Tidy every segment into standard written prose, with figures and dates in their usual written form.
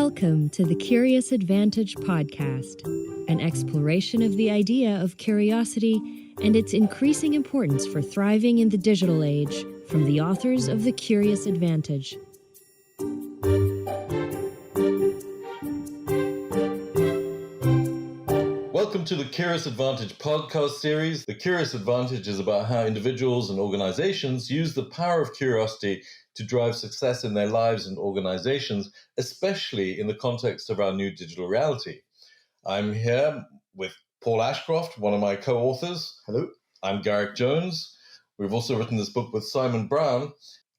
Welcome to the Curious Advantage podcast, an exploration of the idea of curiosity and its increasing importance for thriving in the digital age, from the authors of The Curious Advantage. Welcome to the Curious Advantage podcast series. The Curious Advantage is about how individuals and organizations use the power of curiosity to drive success in their lives and organizations, especially in the context of our new digital reality. I'm here with Paul Ashcroft, one of my co-authors. Hello. I'm Garrick Jones. We've also written this book with Simon Brown.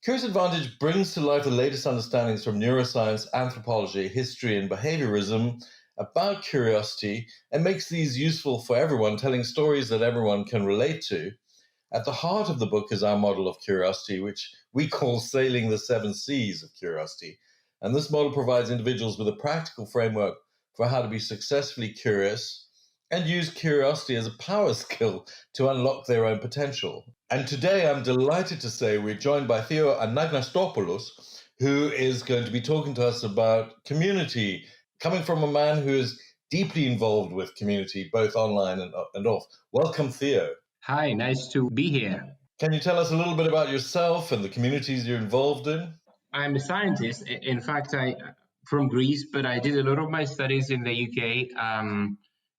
Curious Advantage brings to life the latest understandings from neuroscience, anthropology, history, and behaviourism about curiosity and makes these useful for everyone, telling stories that everyone can relate to. At the heart of the book is our model of curiosity, which we call sailing the 7 seas of curiosity. And this model provides individuals with a practical framework for how to be successfully curious and use curiosity as a power skill to unlock their own potential. And today I'm delighted to say we're joined by Theo Anagnostopoulos, who is going to be talking to us about community, coming from a man who is deeply involved with community, both online and off. Welcome, Theo. Hi, nice to be here. Can you tell us a little bit about yourself and the communities you're involved in? I'm a scientist. In fact, I'm from Greece, but I did a lot of my studies in the UK.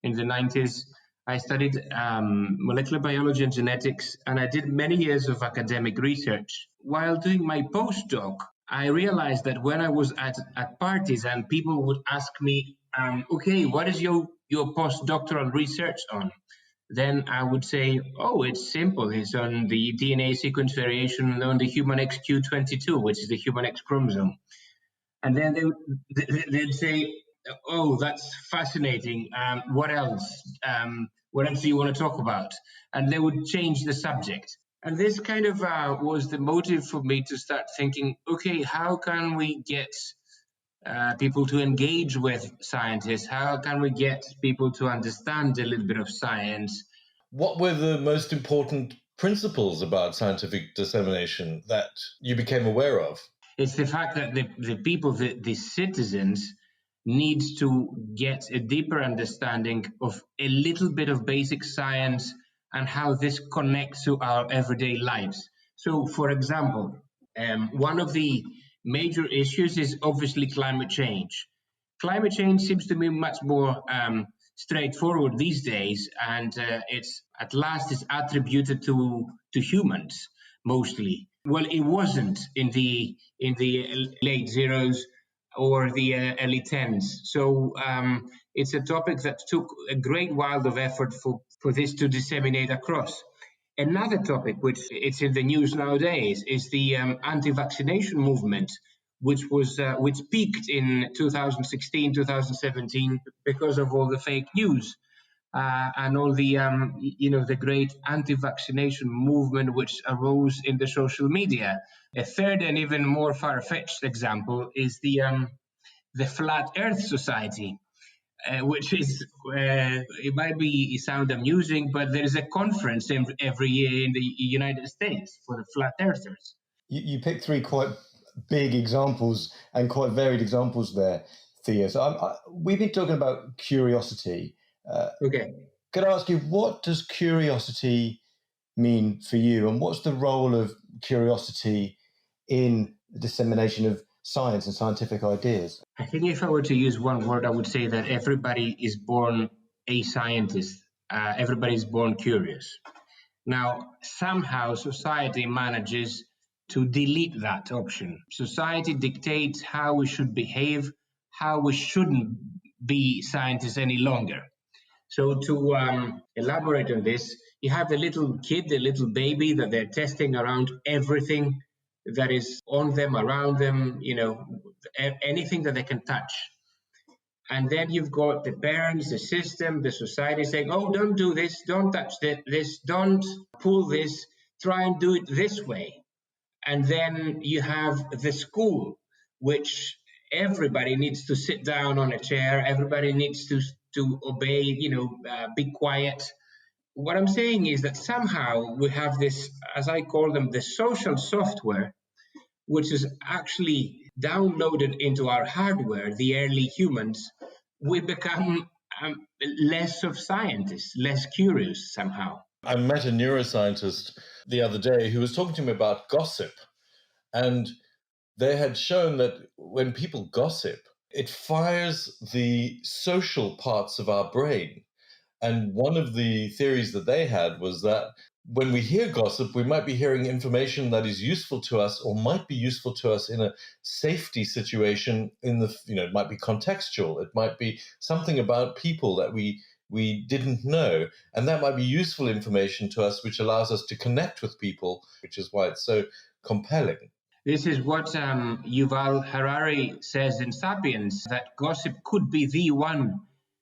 In the 90s, I studied molecular biology and genetics, and I did many years of academic research. While doing my postdoc, I realized that when I was at parties and people would ask me, okay, what is your postdoctoral research on? Then I would say, oh, it's simple. It's on the DNA sequence variation on the human XQ22, which is the human X chromosome. And then they'd say, oh, that's fascinating. What else? What else do you want to talk about? And they would change the subject. And this kind of was the motive for me to start thinking, okay, how can we get people to engage with scientists? How can we get people to understand a little bit of science? What were the most important principles about scientific dissemination that you became aware of? It's the fact that the people, the citizens, need to get a deeper understanding of a little bit of basic science and how this connects to our everyday lives. So, for example, one of the major issues is obviously climate change. Climate change seems to be much more straightforward these days, and it's at last is attributed to humans mostly. Well, it wasn't in the late zeros or the early tens. So it's a topic that took a great while of effort for this to disseminate across. Another topic, which it's in the news nowadays, is the anti-vaccination movement, which peaked in 2016, 2017 because of all the fake news and all the the great anti-vaccination movement which arose in the social media. A third and even more far-fetched example is the Flat Earth Society. Which is, it might sound amusing, but there is a conference every year in the United States for the flat earthers. You picked 3 quite big examples and quite varied examples there, Theo. So we've been talking about curiosity. Okay. Could I ask you, what does curiosity mean for you, and what's the role of curiosity in the dissemination of science and scientific ideas? I think if I were to use one word, I would say that everybody is born a scientist. Everybody is born curious. Now, somehow society manages to delete that option. Society dictates how we should behave, how we shouldn't be scientists any longer. So to elaborate on this, you have a little kid, a little baby that they're testing around everything that is on them, around them, anything that they can touch. And then you've got the parents, the system, the society saying, oh, don't do this, don't touch this, don't pull this, try and do it this way. And then you have the school, which everybody needs to sit down on a chair, everybody needs to obey, be quiet. What I'm saying is that somehow we have this, as I call them, the social software, which is actually downloaded into our hardware, the early humans, we become less of scientists, less curious somehow. I met a neuroscientist the other day who was talking to me about gossip. And they had shown that when people gossip, it fires the social parts of our brain. And one of the theories that they had was that when we hear gossip, we might be hearing information that is useful to us or might be useful to us in a safety situation it might be contextual. It might be something about people that we didn't know. And that might be useful information to us, which allows us to connect with people, which is why it's so compelling. This is what Yuval Harari says in Sapiens, that gossip could be the one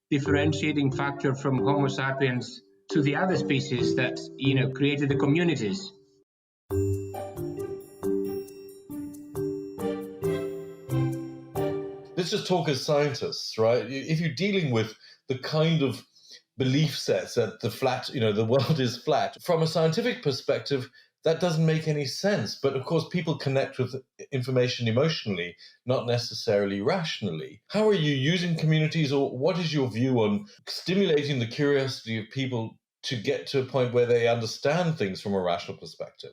differentiating factor from Homo sapiens to the other species that, created the communities. Let's just talk as scientists, right? If you're dealing with the kind of belief sets that the world is flat, from a scientific perspective, that doesn't make any sense. But of course, people connect with information emotionally, not necessarily rationally. How are you using communities, or what is your view on stimulating the curiosity of people to get to a point where they understand things from a rational perspective?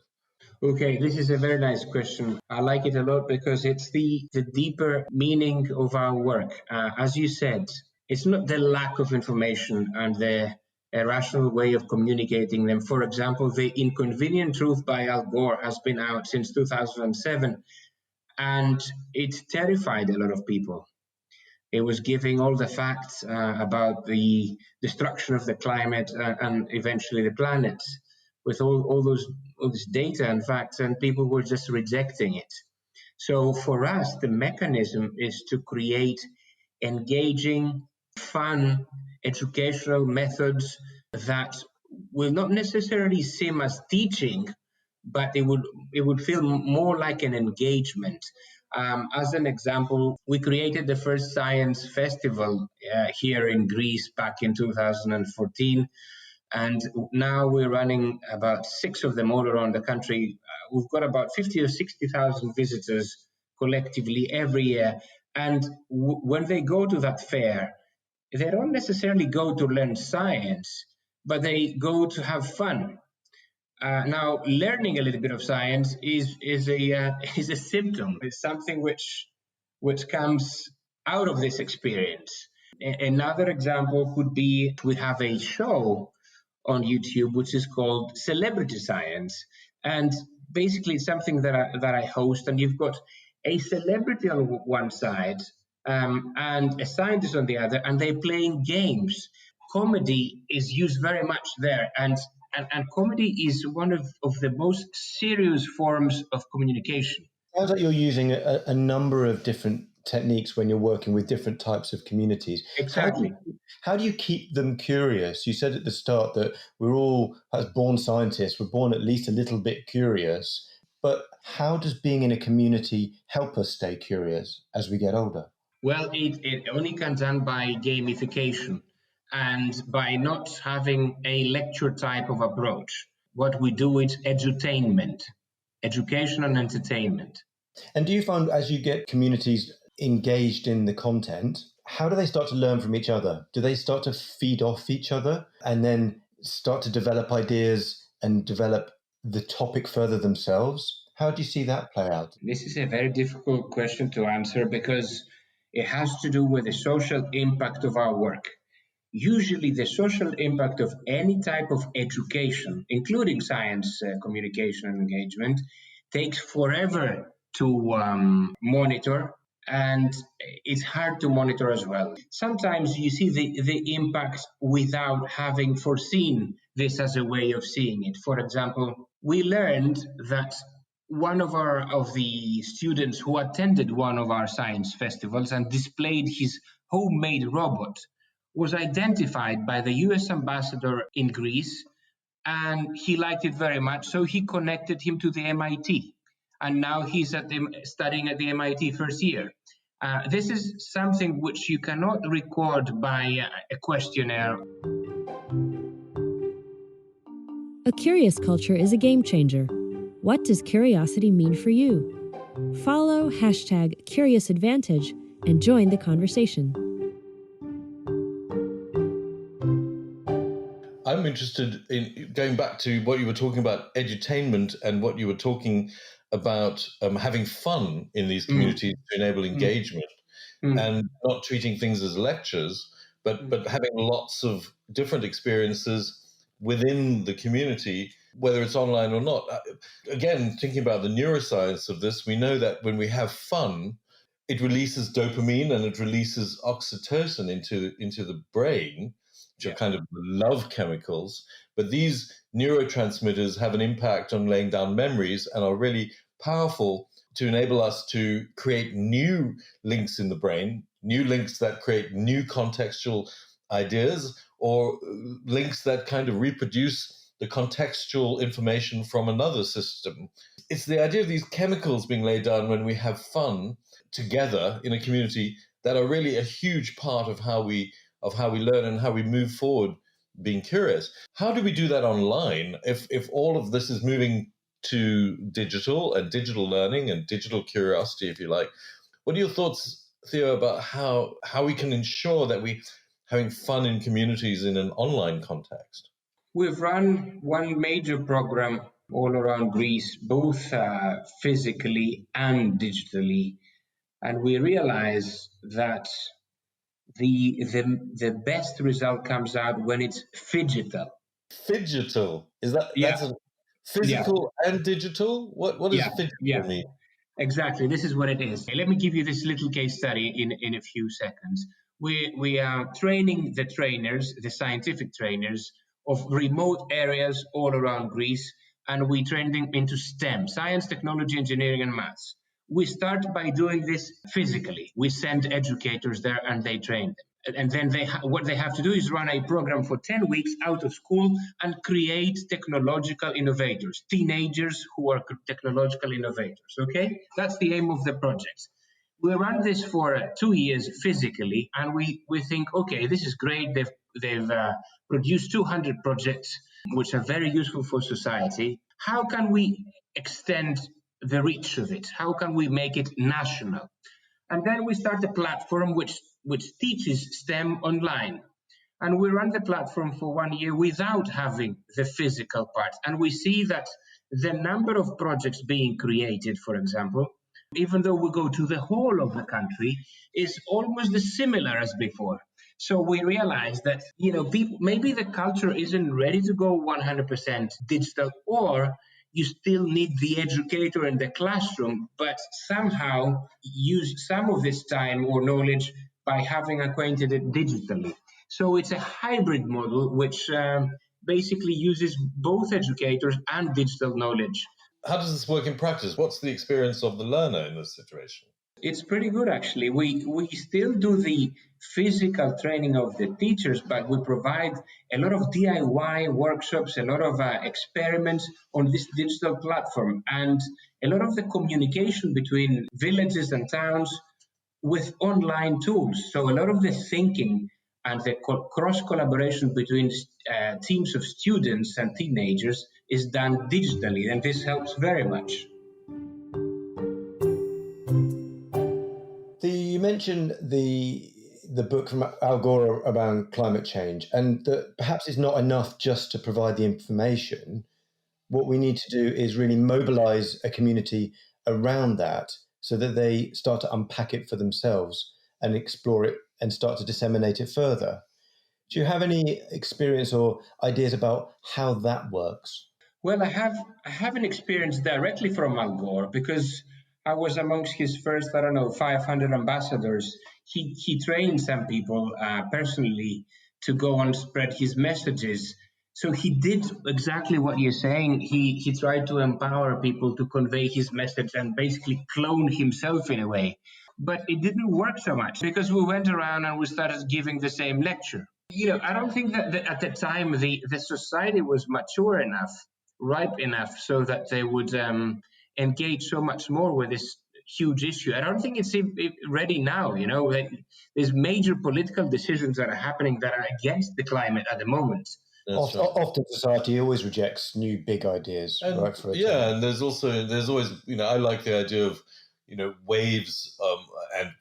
Okay, this is a very nice question. I like it a lot because it's the deeper meaning of our work. As you said, it's not the lack of information and the rational way of communicating them. For example, The Inconvenient Truth by Al Gore has been out since 2007, and it terrified a lot of people. It was giving all the facts about the destruction of the climate and eventually the planet, with all this data and facts, and people were just rejecting it. So for us, the mechanism is to create engaging, fun, educational methods that will not necessarily seem as teaching, but it would feel more like an engagement. As an example, we created the first science festival here in Greece back in 2014. And now we're running about 6 of them all around the country. We've got about 50 or 60,000 visitors collectively every year. And when they go to that fair, they don't necessarily go to learn science, but they go to have fun. Now, learning a little bit of science is a symptom. It's something which comes out of this experience. Another example could be we have a show on YouTube which is called Celebrity Science, and basically it's something that I host, and you've got a celebrity on one side and a scientist on the other, and they're playing games. Comedy is used very much there, and comedy is one of the most serious forms of communication. Sounds like you're using a number of different techniques when you're working with different types of communities. Exactly. How do you keep them curious? You said at the start that we're all, as born scientists, we're born at least a little bit curious. But how does being in a community help us stay curious as we get older? Well, it only can be done by gamification and by not having a lecture type of approach. What we do is edutainment, education and entertainment. And do you find as you get communities engaged in the content, how do they start to learn from each other? Do they start to feed off each other and then start to develop ideas and develop the topic further themselves? How do you see that play out? This is a very difficult question to answer because it has to do with the social impact of our work. Usually the social impact of any type of education, including science communication and engagement, takes forever to monitor, and it's hard to monitor as well. Sometimes you see the impact without having foreseen this as a way of seeing it. For example, we learned that one of the students who attended one of our science festivals and displayed his homemade robot was identified by the US ambassador in Greece, and he liked it very much, so he connected him to the MIT. And now he's studying at the MIT first year. This is something which you cannot record by a questionnaire. A curious culture is a game changer. What does curiosity mean for you? Follow #CuriousAdvantage and join the conversation. I'm interested in going back to what you were talking about, edutainment, and what you were talking about having fun in these communities to enable engagement and not treating things as lectures, but having lots of different experiences within the community, whether it's online or not. Again, thinking about the neuroscience of this, we know that when we have fun, it releases dopamine and it releases oxytocin into the brain, which are kind of love chemicals. But these neurotransmitters have an impact on laying down memories and are really powerful to enable us to create new links in the brain, new links that create new contextual ideas, or links that kind of reproduce the contextual information from another system. It's the idea of these chemicals being laid down when we have fun together in a community that are really a huge part of how we learn and how we move forward being curious. How do we do that online if all of this is moving to digital and digital learning and digital curiosity, if you like? What are your thoughts, Theo, about how we can ensure that we having fun in communities in an online context? We've run one major program all around Greece, both physically and digitally, and we realize that the best result comes out when it's phy-gital. Phy-gital, that's a physical and digital? What does phy-gital mean? Exactly, this is what it is. Let me give you this little case study in a few seconds. We are training the trainers, the scientific trainers of remote areas all around Greece, and we train them into STEM, science, technology, engineering, and maths. We start by doing this physically. We send educators there and they train them. And then what they have to do is run a program for 10 weeks out of school and create technological innovators, teenagers who are technological innovators, okay? That's the aim of the project. We run this for 2 years physically, and we think, okay, this is great. They've produced 200 projects, which are very useful for society. How can we extend the reach of it? How can we make it national? And then we start a platform which teaches STEM online. And we run the platform for 1 year without having the physical part. And we see that the number of projects being created, for example, even though we go to the whole of the country, is almost as similar as before. So we realize that, people, maybe the culture isn't ready to go 100% digital, or you still need the educator in the classroom, but somehow use some of this time or knowledge by having acquainted it digitally. So it's a hybrid model which basically uses both educators and digital knowledge. How does this work in practice? What's the experience of the learner in this situation? It's pretty good, actually. We still do the physical training of the teachers, but we provide a lot of DIY workshops, a lot of experiments on this digital platform, and a lot of the communication between villages and towns with online tools. So a lot of the thinking and the cross-collaboration between teams of students and teenagers is done digitally, and this helps very much. You mentioned the book from Al Gore around climate change, and that perhaps it's not enough just to provide the information. What we need to do is really mobilize a community around that so that they start to unpack it for themselves and explore it and start to disseminate it further. Do you have any experience or ideas about how that works? Well, I have an experience directly from Al Gore because I was amongst his first, 500 ambassadors. He trained some people personally to go and spread his messages. So he did exactly what you're saying. He tried to empower people to convey his message and basically clone himself in a way. But it didn't work so much because we went around and we started giving the same lecture. I don't think that at the time the society was mature enough, ripe enough, so that they would engage so much more with this huge issue. I don't think it's ready now. There's major political decisions that are happening that are against the climate at the moment. Often society always rejects new big ideas, and, right? And there's always, I like the idea of waves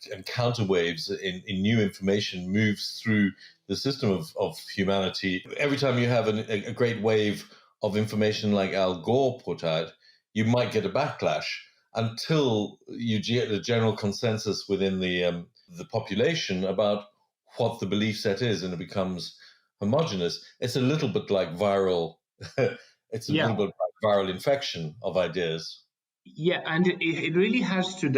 and counter waves in new information moves through the system of humanity. Every time you have a great wave of information like Al Gore put out, you might get a backlash until you get a general consensus within the population about what the belief set is, and it becomes homogenous. It's a little bit like viral. It's a little bit like viral infection of ideas. Yeah, and it really has to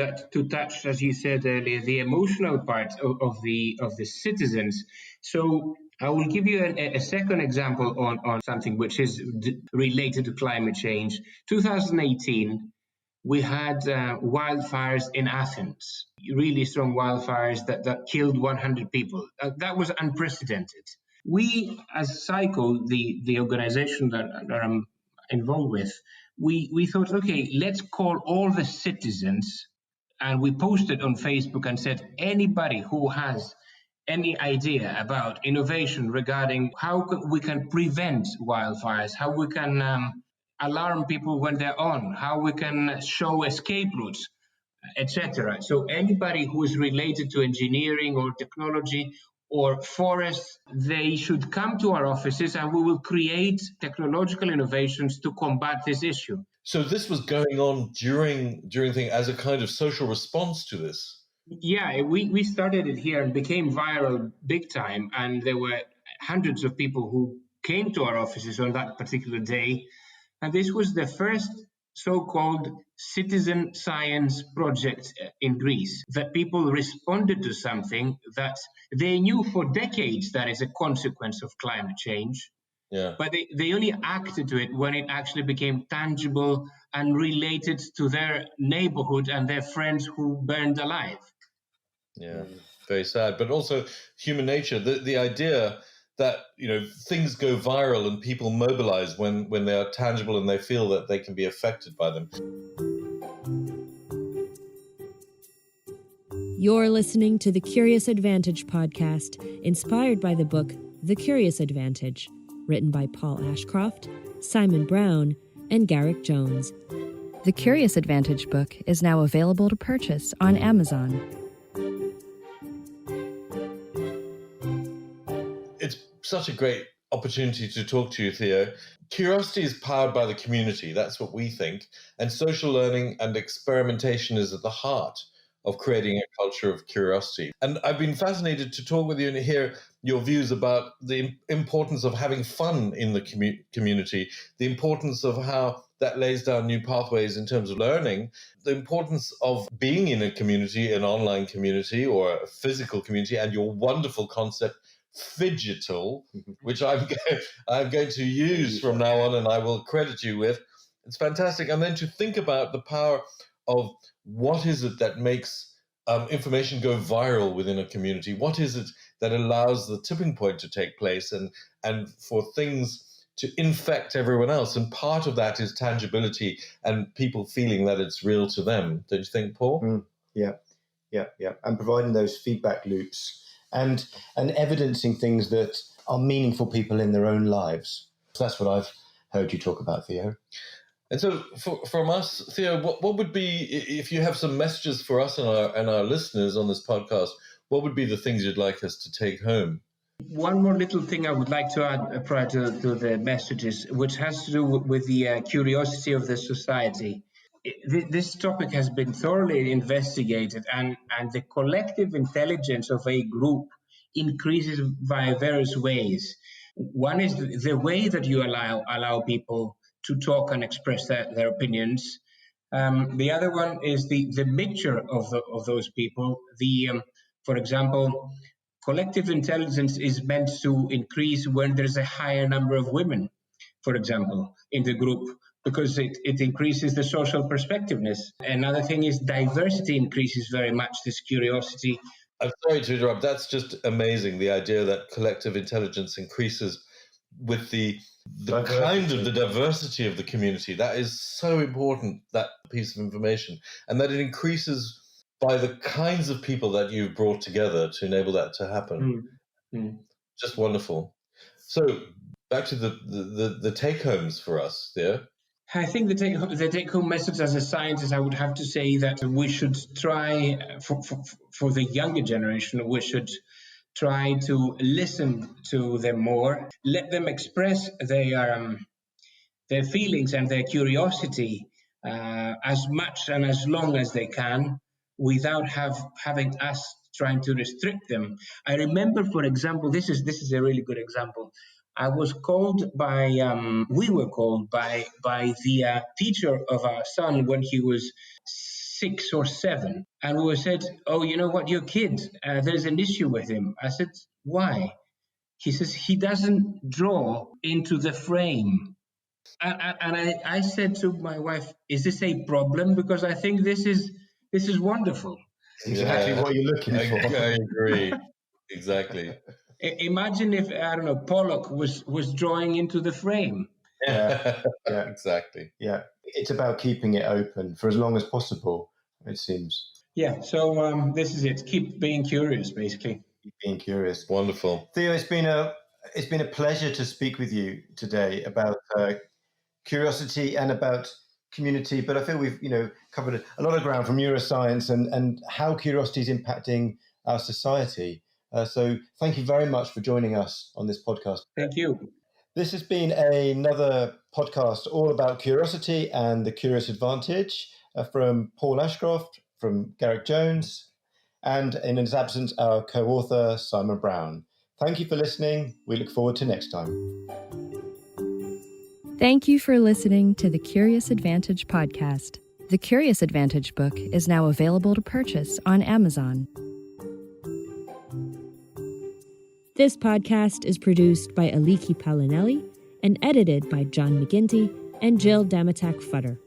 touch, as you said earlier, the emotional part of the citizens. So I will give you a second example on something which is related to climate change. 2018, we had wildfires in Athens, really strong wildfires that killed 100 people. That was unprecedented. We, as SciCo, the organization that I'm involved with, we thought, okay, let's call all the citizens, and we posted on Facebook and said, anybody who has any idea about innovation regarding how we can prevent wildfires, how we can alarm people when they're on, how we can show escape routes, etc. So anybody who is related to engineering or technology or forests, they should come to our offices and we will create technological innovations to combat this issue. So this was going on during thing as a kind of social response to this. Yeah, we started it here and became viral big time, and there were hundreds of people who came to our offices on that particular day, and this was the first so-called citizen science project in Greece, that people responded to something that they knew for decades that is a consequence of climate change. Yeah. But they only acted to it when it actually became tangible and related to their neighborhood and their friends who burned alive. Yeah, very sad. But also human nature, the idea that things go viral and people mobilize when they are tangible and they feel that they can be affected by them. You're listening to the Curious Advantage podcast, inspired by the book The Curious Advantage, written by Paul Ashcroft, Simon Brown, and Garrick Jones. The Curious Advantage book is now available to purchase on Amazon. It's such a great opportunity to talk to you, Theo. Curiosity is powered by the community. That's what we think. And social learning and experimentation is at the heart of creating a culture of curiosity. And I've been fascinated to talk with you and hear your views about the importance of having fun in the community, the importance of how that lays down new pathways in terms of learning, the importance of being in a community, an online community or a physical community, and your wonderful concept, phy-gital, which I'm going to use from now on and I will credit you with. It's fantastic. And then to think about the power of what is it that makes information go viral within a community? What is it that allows the tipping point to take place and for things to infect everyone else? And part of that is tangibility and people feeling that it's real to them. Don't you think, Paul? Yeah. And providing those feedback loops and evidencing things that are meaningful people in their own lives. So that's what I've heard you talk about, Theo. And so from us, Theo, what would be, if you have some messages for us and our listeners on this podcast, what would be the things you'd like us to take home? One more little thing I would like to add prior to the messages, which has to do with the curiosity of the society. This topic has been thoroughly investigated, and the collective intelligence of a group increases via various ways. One is the way that you allow people to talk and express their opinions. The other one is the mixture of those people. For example, collective intelligence is meant to increase when there's a higher number of women, for example, in the group, because it increases the social perspectiveness. Another thing is diversity increases very much this curiosity. I'm sorry to interrupt. That's just amazing. The idea that collective intelligence increases with the kind of the diversity of the community. That is so important, that piece of information, and that it increases by the kinds of people that you've brought together to enable that to happen. Just wonderful. So back to the take homes for us there. I think the take home message as a scientist, I would have to say that we should try, for the younger generation, we should try to listen to them more, let them express their feelings and their curiosity as much and as long as they can, without having us trying to restrict them. I remember, for example, this is a really good example. We were called by the teacher of our son when he was 6 or 7, and we were said, "Oh, you know what, your kid, there's an issue with him." I said, "Why?" He says, "He doesn't draw into the frame." And I said to my wife, "Is this a problem? Because I think this is wonderful." Exactly what you're looking for. I agree. Exactly. Imagine if, I don't know, Pollock was drawing into the frame. Yeah. Exactly. Yeah. It's about keeping it open for as long as possible, it seems. Yeah. So this is it. Keep being curious, basically. Keep being curious. Wonderful. Theo, it's been a pleasure to speak with you today about curiosity and about community. But I feel we've covered a lot of ground from neuroscience and how curiosity is impacting our society. So thank you very much for joining us on this podcast. Thank you. This has been another podcast all about curiosity and the curious advantage from Paul Ashcroft, from Garrick Jones, and in his absence, our co-author, Simon Brown. Thank you for listening. We look forward to next time. Thank you for listening to the Curious Advantage podcast. The Curious Advantage book is now available to purchase on Amazon. This podcast is produced by Aliki Palinelli and edited by John McGinty and Jill Damatak-Futter.